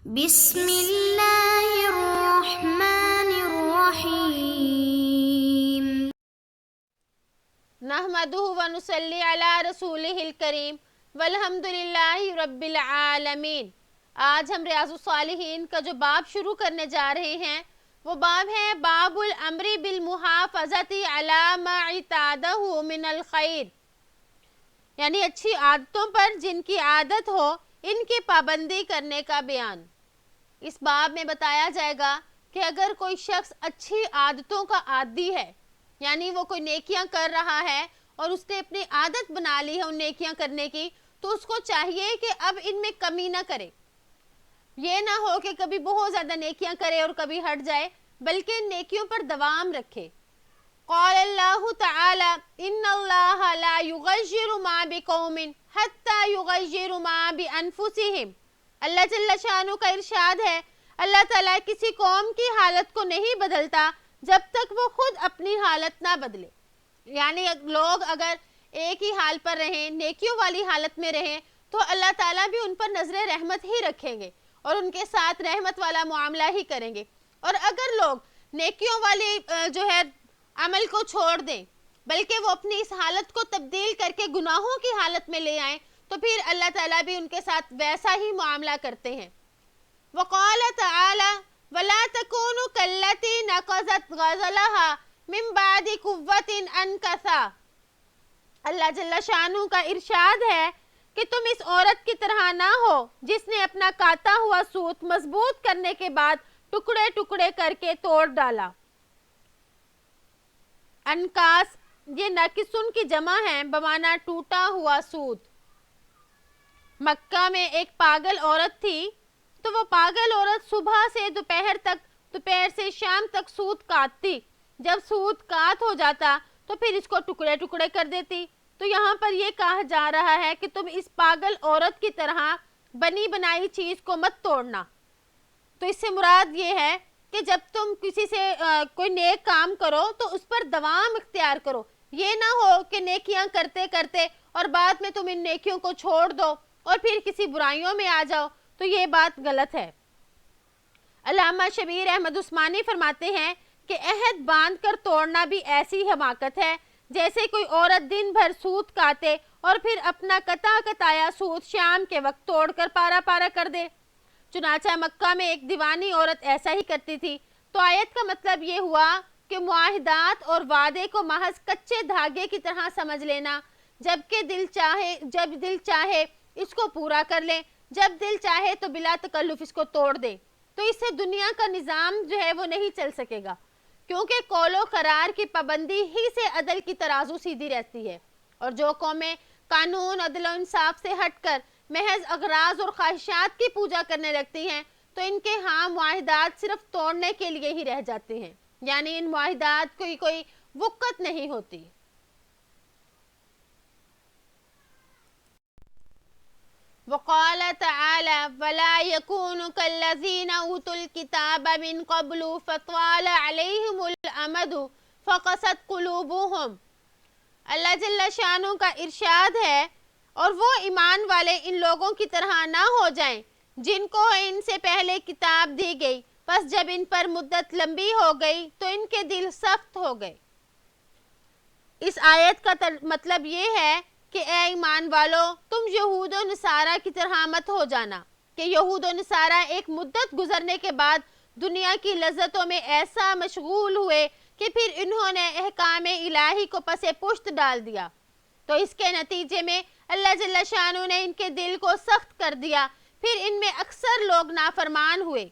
بسم اللہ الرحمن الرحیم نحمدہ ونصلی علی رسولہ الکریم والحمد للہ رب العالمین۔ آج ہم ریاض الصالحین کا جو باب شروع کرنے جا رہے ہیں وہ باب ہے باب الامر بالمحافظۃ علی ما اعتادہ من الخیر، یعنی اچھی عادتوں پر جن کی عادت ہو ان کی پابندی کرنے کا بیان۔ اس باب میں بتایا جائے گا کہ اگر کوئی شخص اچھی عادتوں کا عادی ہے، یعنی وہ کوئی نیکیاں کر رہا ہے اور اس نے اپنی عادت بنا لی ہے ان نیکیاں کرنے کی، تو اس کو چاہیے کہ اب ان میں کمی نہ کرے۔ یہ نہ ہو کہ کبھی بہت زیادہ نیکیاں کرے اور کبھی ہٹ جائے، بلکہ نیکیوں پر دوام رکھے۔ قال اللہ تعالی ان اللہ لا یغیر ما بقوم حتی یغیروا ما بانفسہم۔ اللہ جل شانہ کا ارشاد ہے، اللہ تعالیٰ کسی قوم کی حالت کو نہیں بدلتا جب تک وہ خود اپنی حالت نہ بدلے۔ یعنی لوگ اگر ایک ہی حال پر رہیں، نیکیوں والی حالت میں رہیں، تو اللہ تعالیٰ بھی ان پر نظر رحمت ہی رکھیں گے اور ان کے ساتھ رحمت والا معاملہ ہی کریں گے۔ اور اگر لوگ نیکیوں والی عمل کو چھوڑ دیں، بلکہ وہ اپنی اس حالت کو تبدیل کر کے گناہوں کی حالت میں لے آئیں، تو پھر اللہ تعالیٰ بھی ان کے ساتھ ویسا ہی معاملہ کرتے ہیں۔ وقال تعالی ولا تکونوا کالتی نقضت غزلها من بعد قوة انکثا۔ اللہ جل شانہ کا ارشاد ہے کہ تم اس عورت کی طرح نہ ہو جس نے اپنا کاتا ہوا سوت مضبوط کرنے کے بعد ٹکڑے ٹکڑے کر کے توڑ ڈالا۔ انکاس یہ ناقصن کی جمع ہے بمعنی ٹوٹا ہوا سوت۔ مکہ میں ایک پاگل عورت تھی، تو وہ پاگل عورت صبح سے دوپہر سے شام تک سوت کاٹتی۔ جب سوت کاٹ ہو جاتا تو پھر اس کو ٹکڑے ٹکڑے کر دیتی۔ تو یہاں پر یہ کہا جا رہا ہے کہ تم اس پاگل عورت کی طرح بنی بنائی چیز کو مت توڑنا۔ تو اس سے مراد یہ ہے کہ جب تم کسی سے کوئی نیک کام کرو تو اس پر دوام اختیار کرو۔ یہ نہ ہو کہ نیکیاں کرتے کرتے اور بعد میں تم ان نیکیوں کو چھوڑ دو اور پھر کسی برائیوں میں آ جاؤ، تو یہ بات غلط ہے۔ علامہ شبیر احمد عثمانی فرماتے ہیں کہ عہد باندھ کر توڑنا بھی ایسی حماقت ہے جیسے کوئی عورت دن بھر سوت کاٹے اور پھر اپنا کتا کتایا سوت شام کے وقت توڑ کر پارا پارا کر دے۔ چنانچہ مکہ میں ایک دیوانی عورت ایسا ہی کرتی تھی۔ تو آیت کا مطلب یہ ہوا کہ معاہدات اور وعدے کو محض کچے دھاگے کی طرح سمجھ لینا، جب دل چاہے اس کو پورا کر لیں، جب دل چاہے تو بلا تکلف اس کو توڑ دیں۔ تو اس سے دنیا کا نظام وہ نہیں چل سکے گا، کیونکہ قول و قرار کی پابندی ہی سے عدل کی ترازو سیدھی رہتی ہے۔ اور جو قومیں قانون عدل و انصاف سے ہٹ کر محض اغراض اور خواہشات کی پوجا کرنے لگتی ہیں، تو ان کے ہاں معاہدات صرف توڑنے کے لیے ہی رہ جاتے ہیں، یعنی ان معاہدات کی کوئی وقت نہیں ہوتی۔ وقال تعالی ولا يكونوا كالذين اوتوا الكتاب من قبل فطال عليهم الامد فقست قلوبهم۔ اللہ جل شانہ کا ارشاد ہے اور وہ ایمان والے ان لوگوں کی طرح نہ ہو جائیں جن کو ان سے پہلے کتاب دی گئی، پس جب ان پر مدت لمبی ہو گئی تو ان کے دل سخت ہو گئے۔ اس آیت کا مطلب یہ ہے کہ اے ایمان والو، تم یہود و نصارہ کی طرح مت ہو جانا کہ یہود و نصارہ ایک مدت گزرنے کے بعد دنیا کی لذتوں میں ایسا مشغول ہوئے کہ پھر انہوں نے احکام الہی کو پس پشت ڈال دیا، تو اس کے نتیجے میں اللہ جل شانہ نے ان کے دل کو سخت کر دیا، پھر ان میں اکثر لوگ نافرمان ہوئے۔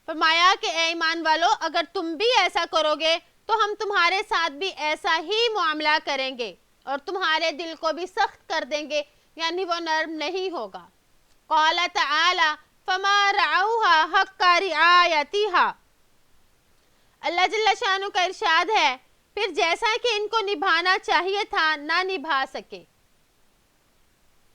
فرمایا کہ اے ایمان والو، اگر تم بھی ایسا کرو گے تو ہم تمہارے ساتھ بھی ایسا ہی معاملہ کریں گے اور تمہارے دل کو بھی سخت کر دیں گے، یعنی وہ نرم نہیں ہوگا۔ قال تعالی فما رعوها حق رعایتها۔ اللہ جل شانہ کا ارشاد ہے پھر جیسا کہ ان کو نبھانا چاہیے تھا نہ نبھا سکے۔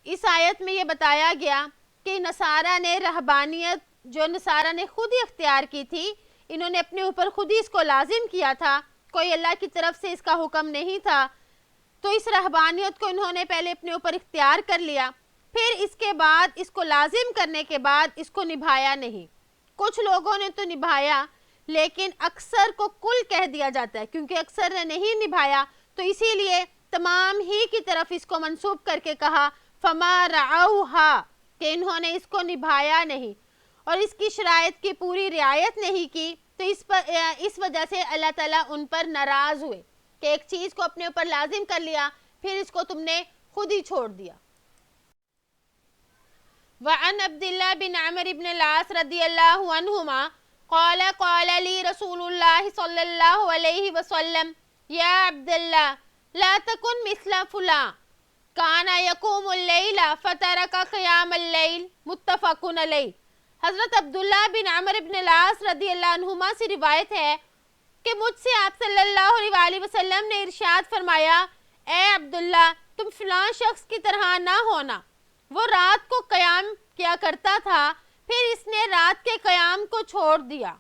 اس آیت میں یہ بتایا گیا کہ نصارہ نے رہبانیت جو نصارہ نے خود ہی اختیار کی تھی، انہوں نے اپنے اوپر خود ہی اس کو لازم کیا تھا، کوئی اللہ کی طرف سے اس کا حکم نہیں تھا، تو اس رہبانیت کو انہوں نے پہلے اپنے اوپر اختیار کر لیا۔ پھر اس کے بعد اس کو لازم کرنے کے بعد اس کو نبھایا نہیں. کچھ لوگوں نے تو نبھایا لیکن اکثر کو کل کہہ دیا جاتا ہے کیونکہ اکثر نے نہیں نبھایا، تو اسی لیے تمام ہی کی طرف اس کو منسوب کر کے کہا فما رعوها کہ انہوں نے اس کو نبھایا نہیں اور اس کی شرائط کی پوری رعایت نہیں کی. تو اس وجہ سے اللہ تعالیٰ ان پر ناراض ہوئے کہ ایک چیز کو اپنے اوپر لازم کر لیا پھر اس کو تم نے خود ہی چھوڑ دیا. وعن عبد الله بن عمرو بن العاص رضی اللہ عنہما قال قال لي رسول الله صلی اللہ علیہ وسلم یا عبد اللہ لا تكن مثل فلان كان يقوم الليل فترك قيام الليل متفق علیہ. حضرت عبداللہ بن عمرو بن العاص رضی اللہ عنہما سے روایت ہے کہ مجھ سے آپ صلی اللہ علیہ وسلم نے ارشاد فرمایا اے عبداللہ تم فلاں شخص کی طرح نہ ہونا، وہ رات کو قیام کیا کرتا تھا پھر اس نے رات کے قیام کو چھوڑ دیا.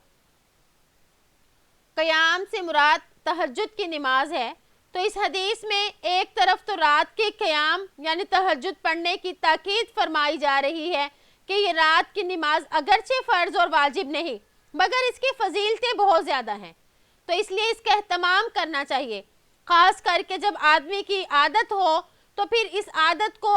قیام سے مراد تہجد کی نماز ہے. تو اس حدیث میں ایک طرف تو رات کے قیام یعنی تہجد پڑھنے کی تاکید فرمائی جا رہی ہے کہ یہ رات کی نماز اگرچہ فرض اور واجب نہیں مگر اس کی فضیلتیں بہت زیادہ ہیں، تو اس لیے اس کا اہتمام کرنا چاہیے. خاص کر کے جب آدمی کی عادت ہو تو پھر اس عادت کو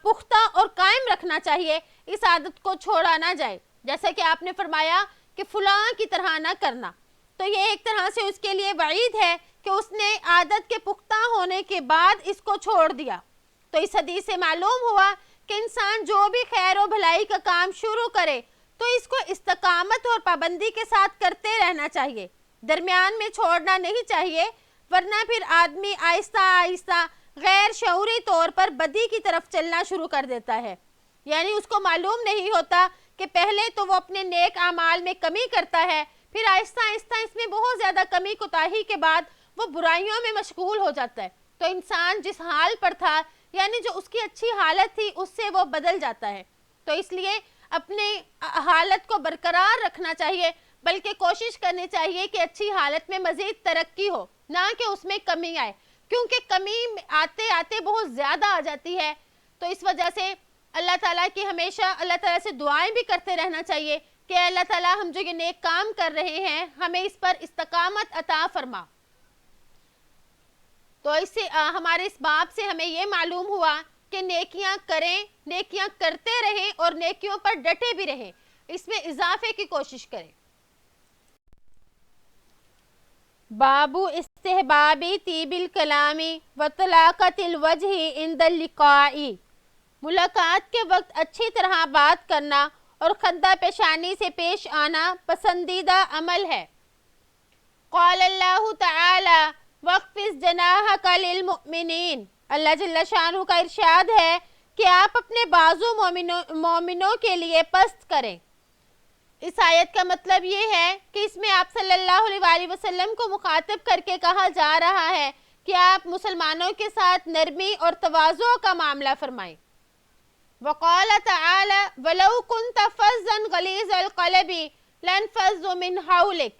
پختہ اور قائم رکھنا چاہیے، اس عادت کو چھوڑا نہ جائے. جیسا کہ آپ نے فرمایا کہ فلاں کی طرح نہ کرنا، تو یہ ایک طرح سے اس کے لیے وعید ہے کہ اس نے عادت کے پختہ ہونے کے بعد اس کو چھوڑ دیا. تو اس حدیث سے معلوم ہوا کہ انسان جو بھی خیر و بھلائی کا کام شروع کرے تو اس کو استقامت اور پابندی کے ساتھ کرتے رہنا چاہیے، درمیان میں چھوڑنا نہیں چاہیے، ورنہ پھر آدمی آہستہ آہستہ غیر شعوری طور پر بدی کی طرف چلنا شروع کر دیتا ہے. یعنی اس کو معلوم نہیں ہوتا کہ پہلے تو وہ اپنے نیک اعمال میں کمی کرتا ہے، پھر آہستہ آہستہ اس میں بہت زیادہ کمی کوتاہی کے بعد وہ برائیوں میں مشغول ہو جاتا ہے. تو انسان جس حال پر تھا یعنی جو اس کی اچھی حالت تھی اس سے وہ بدل جاتا ہے. تو اس لیے اپنے حالت کو برقرار رکھنا چاہیے، بلکہ کوشش کرنی چاہیے کہ اچھی حالت میں مزید ترقی ہو، نہ کہ اس میں کمی آئے، کیونکہ کمی آتے آتے بہت زیادہ آ جاتی ہے. تو اس وجہ سے اللہ تعالیٰ کی ہمیشہ اللہ تعالیٰ سے دعائیں بھی کرتے رہنا چاہیے کہ اللہ تعالیٰ ہم جو یہ نیک کام کر رہے ہیں ہمیں اس پر استقامت عطا فرما. تو اس سے ہمارے اس باب سے ہمیں یہ معلوم ہوا کہ نیکیاں کریں، نیکیاں کرتے رہیں اور نیکیوں پر ڈٹے بھی رہیں، اس میں اضافے کی کوشش کریں. باب استحباب طیب الکلام و طلاقت الوجہ عند اللقاء. ملاقات کے وقت اچھی طرح بات کرنا اور خندہ پیشانی سے پیش آنا پسندیدہ عمل ہے. قال اللہ تعالی وَاخْفِضْ جَنَاحَكَ لِلْمُؤْمِنِينَ. اللہ جل شانہ کا ارشاد ہے کہ آپ اپنے بازو مومنوں کے لیے پست کریں. اس آیت کا مطلب یہ ہے کہ اس میں آپ صلی اللہ علیہ وسلم کو مخاطب کر کے کہا جا رہا ہے کہ آپ مسلمانوں کے ساتھ نرمی اور تواضع کا معاملہ فرمائیں. وقال تعالی وَلَوْ كُنْتَ فَظًّا غَلِيظَ الْقَلْبِ لَانفَضُّوا مِنْ حَوْلِكَ.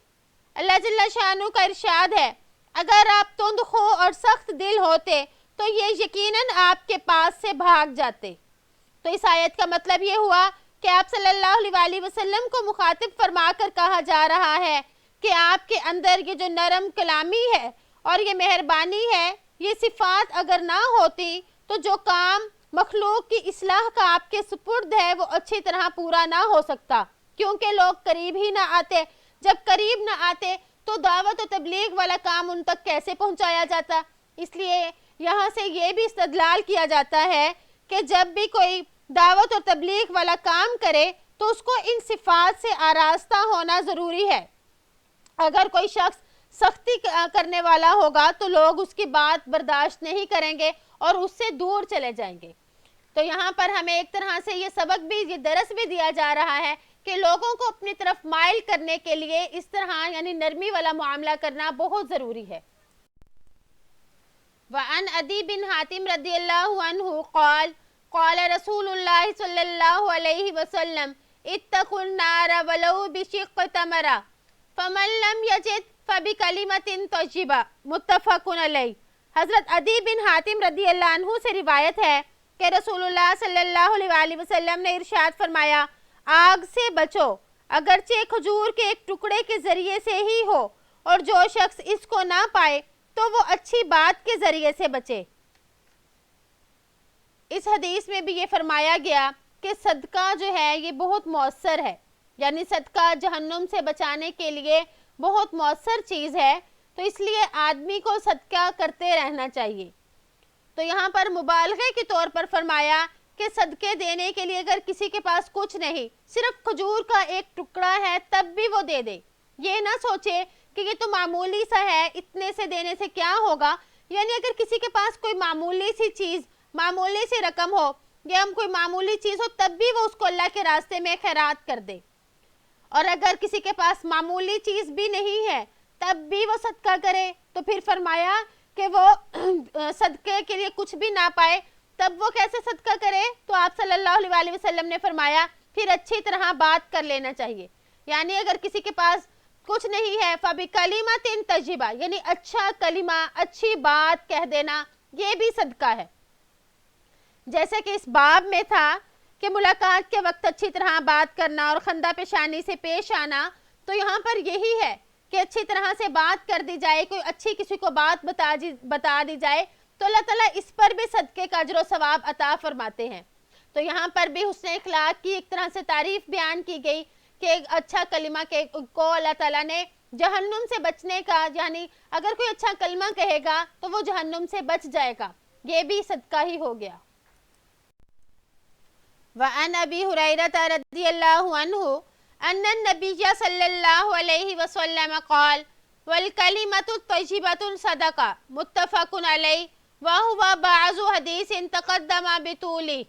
اللہ جل شانہ کا ارشاد ہے اگر آپ تند خو اور سخت دل ہوتے تو یہ یقیناً آپ کے پاس سے بھاگ جاتے. تو اس آیت کا مطلب یہ ہوا کہ آپ صلی اللہ علیہ وسلم کو مخاطب فرما کر کہا جا رہا ہے کہ آپ کے اندر یہ جو نرم کلامی ہے اور یہ مہربانی ہے، یہ صفات اگر نہ ہوتی تو جو کام مخلوق کی اصلاح کا آپ کے سپرد ہے وہ اچھی طرح پورا نہ ہو سکتا، کیونکہ لوگ قریب ہی نہ آتے. جب قریب نہ آتے تو دعوت و تبلیغ والا کام ان تک کیسے پہنچایا جاتا. اس لیے یہاں سے یہ بھی استدلال کیا جاتا ہے کہ جب بھی کوئی دعوت اور تبلیغ والا کام کرے تو اس کو ان صفات سے آراستہ ہونا ضروری ہے. اگر کوئی شخص سختی کرنے والا ہوگا تو لوگ اس کی بات برداشت نہیں کریں گے اور اس سے دور چلے جائیں گے. تو یہاں پر ہمیں ایک طرح سے یہ سبق بھی، یہ درس بھی دیا جا رہا ہے کہ لوگوں کو اپنی طرف مائل کرنے کے لیے اس طرح یعنی نرمی والا معاملہ کرنا بہت ضروری ہے. وعن عدی بن حاتم رضی اللہ عنہ قال قال رسول اللہ صلی اللہ علیہ وسلم اتقوا النار ولو بشق تمرہ فمن لم یجد فبکلمۃ طیبہ متفق علیہ. حضرت عدی بن حاتم رضی اللہ عنہ سے روایت ہے کہ رسول اللہ صلی اللہ علیہ وسلم نے ارشاد فرمایا آگ سے بچو اگرچہ کھجور کے ایک ٹکڑے کے ذریعے سے ہی ہو، اور جو شخص اس کو نہ پائے تو وہ اچھی بات کے ذریعے سے بچے۔ اس حدیث میں بھی یہ فرمایا گیا کہ صدقہ جو ہے یہ بہت مؤثر ہے، یعنی صدقہ جہنم سے بچانے کے لیے بہت مؤثر چیز ہے، تو اس لیے آدمی کو صدقہ کرتے رہنا چاہیے۔ تو یہاں پر مبالغے کے طور پر فرمایا کہ صدقے دینے کے لیے اگر کسی کے پاس کچھ نہیں، صرف کھجور کا ایک ٹکڑا ہے تب بھی وہ دے دے، یہ نہ سوچے کہ یہ تو معمولی سا ہے، اتنے سے دینے سے کیا ہوگا۔ یعنی اگر کسی کے پاس کوئی معمولی سی چیز، معمولی سی رقم ہو یا کوئی معمولی چیز ہو تب بھی وہ اس کو اللہ کے راستے میں خیرات کر دے، اور اگر کسی کے پاس معمولی چیز بھی نہیں ہے تب بھی وہ صدقہ کرے، تو پھر فرمایا کہ وہ صدقے کے لیے کچھ بھی نہ پائے تب وہ کیسے صدقہ کرے؟ تو آپ صلی اللہ علیہ وسلم نے فرمایا پھر اچھی طرح بات کر لینا چاہیے۔ یعنی اگر کسی کے پاس کچھ نہیں ہے فَبِكَلِمَةٍ طَيِّبَةٍ، یعنی اچھا کلمہ، اچھی بات کہہ دینا، یہ بھی صدقہ ہے۔ جیسے کہ اس باب میں تھا کہ ملاقات کے وقت اچھی طرح بات کرنا اور خندہ پیشانی سے پیش آنا، تو یہاں پر یہی ہے کہ اچھی طرح سے بات کر دی جائے، کوئی اچھی کسی کو بات بتا دی جائے تو اللہ تعالیٰ اس پر بھی صدقے کا اجر و ثواب عطا فرماتے ہیں۔ تو یہاں پر بھی حسن اخلاق کی ایک طرح سے تعریف بیان کی گئی کہ ایک اچھا کلمہ کو اللہ تعالیٰ نے جہنم سے بچنے کا، یعنی اگر کوئی اچھا کلمہ کہے گا تو وہ جہنم سے بچ جائے گا، یہ بھی صدقہ ہی ہو گیا۔ وعن ابی ہریرہ رضی اللہ عنہ ان النبی صلی اللہ علیہ وسلم قال والکلمۃ الطیبۃ صدقہ متفق علیہ وہو بعض حدیث تقدم بطولہ۔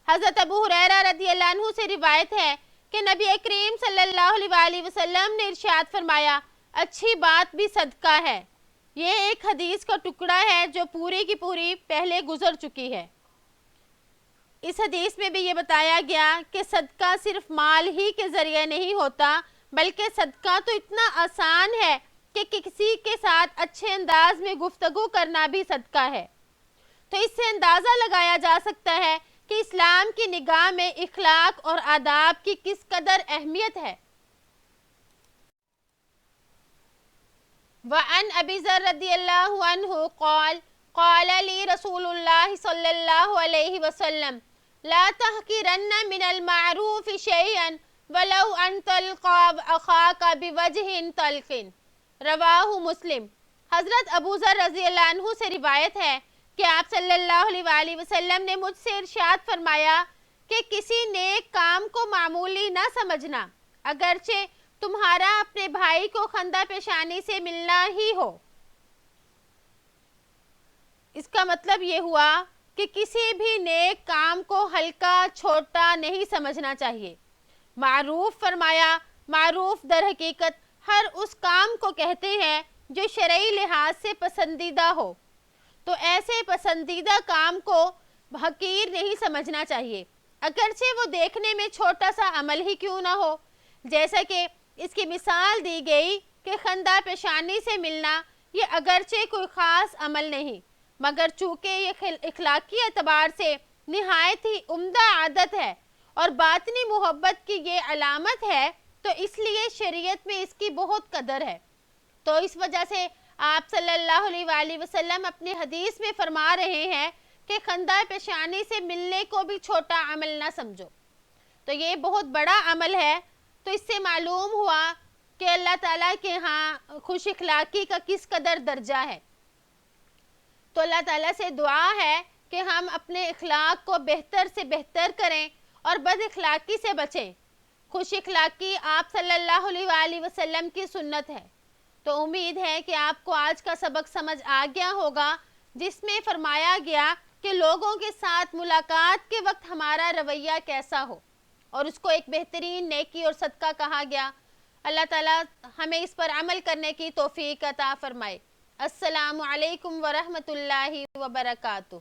حضرت ابو ہریرہ رضی اللہ عنہ سے روایت ہے کہ نبی کریم صلی اللہ علیہ وسلم نے ارشاد فرمایا اچھی بات بھی صدقہ ہے۔ یہ ایک حدیث کا ٹکڑا ہے جو پوری کی پوری پہلے گزر چکی ہے۔ اس حدیث میں بھی یہ بتایا گیا کہ صدقہ صرف مال ہی کے ذریعے نہیں ہوتا، بلکہ صدقہ تو اتنا آسان ہے کہ کسی کے ساتھ اچھے انداز میں گفتگو کرنا بھی صدقہ ہے۔ تو اس سے اندازہ لگایا جا سکتا ہے کہ اسلام کی نگاہ میں اخلاق اور آداب کی کس قدر اہمیت ہے۔ وعن ابی ذر رضی اللہ عنہ قال قال لی رسول اللہ صلی اللہ علیہ وسلم لا تحقرن من المعروف شیئا ولو ان تلقى اخاک بوجہ طلق، رواہ مسلم۔ حضرت ابو ذر رضی اللہ عنہ سے روایت ہے کہ آپ صلی اللہ علیہ وسلم نے مجھ سے ارشاد فرمایا کہ کسی نیک کام کو معمولی نہ سمجھنا، اگرچہ تمہارا اپنے بھائی کو خندہ پیشانی سے ملنا ہی ہو۔ اس کا مطلب یہ ہوا کہ کسی بھی نیک کام کو ہلکا چھوٹا نہیں سمجھنا چاہیے۔ معروف فرمایا، معروف در حقیقت ہر اس کام کو کہتے ہیں جو شرعی لحاظ سے پسندیدہ ہو، تو ایسے پسندیدہ کام کو حقیر نہیں سمجھنا چاہیے، اگرچہ وہ دیکھنے میں چھوٹا سا عمل ہی کیوں نہ ہو۔ جیسا کہ اس کی مثال دی گئی کہ خندہ پیشانی سے ملنا، یہ اگرچہ کوئی خاص عمل نہیں، مگر چونکہ یہ اخلاقی اعتبار سے نہایت ہی عمدہ عادت ہے اور باطنی محبت کی یہ علامت ہے، تو اس لیے شریعت میں اس کی بہت قدر ہے۔ تو اس وجہ سے آپ صلی اللہ علیہ وسلم اپنی حدیث میں فرما رہے ہیں کہ خندہ پیشانی سے ملنے کو بھی چھوٹا عمل نہ سمجھو، تو یہ بہت بڑا عمل ہے۔ تو اس سے معلوم ہوا کہ اللہ تعالیٰ کے ہاں خوش اخلاقی کا کس قدر درجہ ہے۔ تو اللہ تعالیٰ سے دعا ہے کہ ہم اپنے اخلاق کو بہتر سے بہتر کریں اور بد اخلاقی سے بچیں۔ خوش اخلاقی آپ صلی اللہ علیہ وسلم کی سنت ہے۔ تو امید ہے کہ آپ کو آج کا سبق سمجھ آ گیا ہوگا، جس میں فرمایا گیا کہ لوگوں کے ساتھ ملاقات کے وقت ہمارا رویہ کیسا ہو، اور اس کو ایک بہترین نیکی اور صدقہ کہا گیا۔ اللہ تعالیٰ ہمیں اس پر عمل کرنے کی توفیق عطا فرمائے۔ السلام علیکم ورحمۃ اللہ وبرکاتہ۔